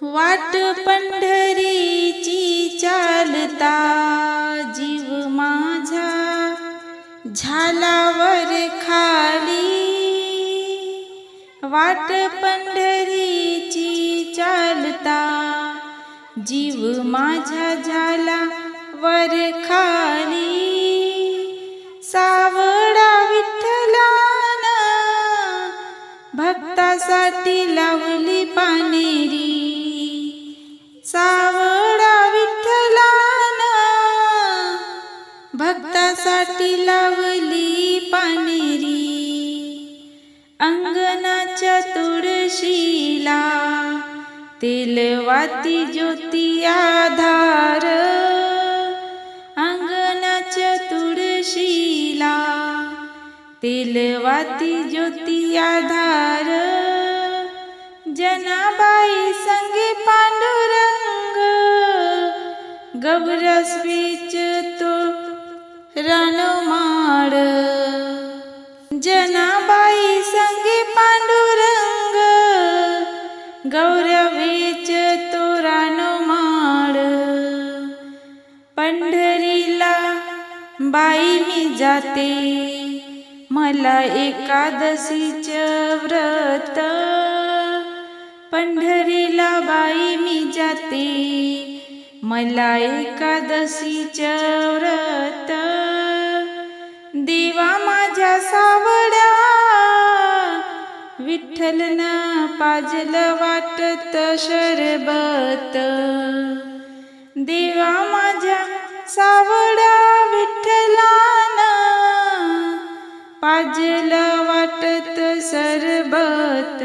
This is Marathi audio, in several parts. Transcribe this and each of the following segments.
वाट पंढरीची चालता जीव माझा झालावर खाली। वाट पंढरीची चालता जीव माझा झाला वर खाली। सावळा विठ्ठलान भक्तासाठी लावली पानेरी। सावळा विठ्ठलान भक्तासाठी लावली पानेरी। अंगणाच्या तुळशीला तेलवाती ज्योती आधार। अंगणाच्या तुळशीला तेलवाती ज्योती आधार। जनाबाई संगे पांडुरंग गौरस वेचतो रणमाळ। जनाबाई संगे पांडुरंग गौर वेचतो रणमाळ। पंढरीला बाई मी जाते मला एकादशीचं व्रत। पंढरीला बाई मी जाते मला एकादशीचं व्रत। देवा माझ्या सावळ्या विठ्ठलन पाजलं वाटत शरबत। देवा माझ्या सावळ्या विठ्ठलान पाजलं वाटत सरबत।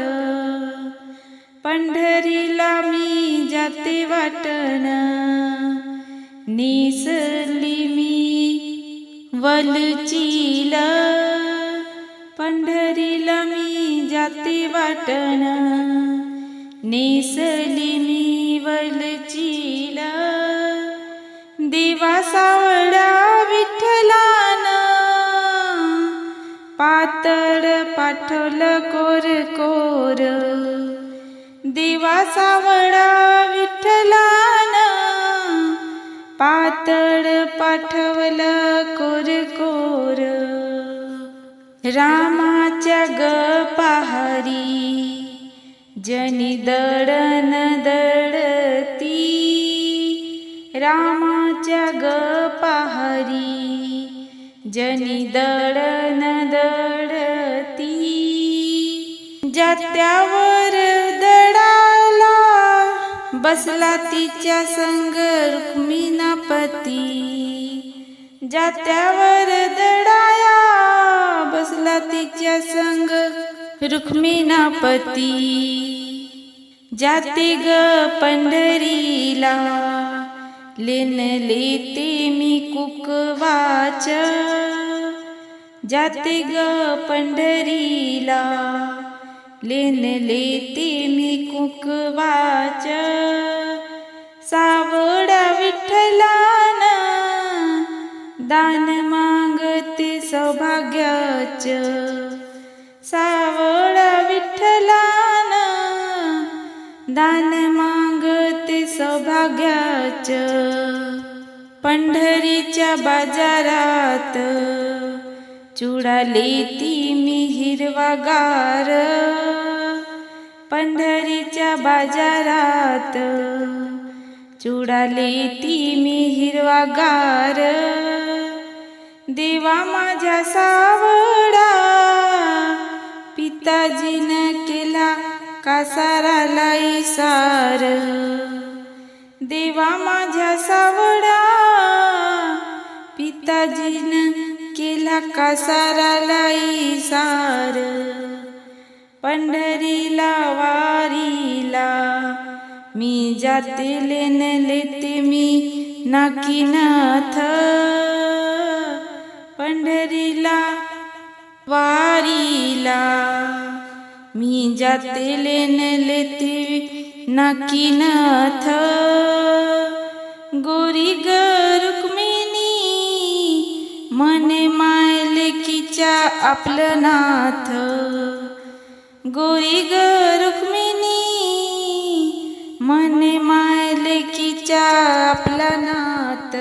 पंढरीला मी जाते वाटण नेसली मी वलचील। पंढरीला मी जाते वाटण नेसली मी वलचील। देवा सावळ्या विठ्ठलान पातळ पाठवलं कोर कोर। देवा सावळा विठ्ठलान पातळ पाठवलं कोर कोर। रामाच्या ग पहारी जनी दळण दळती। रामाच्या ग पहारी जनी दळण दळती। जात्यावर दळाला बसला तिच्या संग रुक्मिणापती। जात्यावर दळाया बसला तिच्या संग रुक्मिणापती। जाते ग पंढरीला लेन लेते मी कुकवाच। जाते ग पंढरीला लेन लेते मी कुकवाच। सावळा विठ्ठलान दान मागते सौभाग्याच। सावळा विठ्ठलान दान मागते सौभाग्याच। पंढरीच्या बाजारात चुडा लेती मी हिरवागार। पंढरीच्या बाजारात चुडा लेती मी हिरवागार। देवा माझ्या सावळा पिताजीनं केला कासाराला इसार। देवा माझ्या सावळा पिताजीनं केला कासाराला इसार। पंढरीला वारीला मी जाते लेन लेते मी नाकीनाथ। पंढरीला वारीला मी जाते लेन लेते नाकीनाथ। गोरी ग रुक्मिणी मने माय लेकीच्या आपलं नाथ। गोरी ग रुक्मिणी मने माय लेकीच्या आपला नात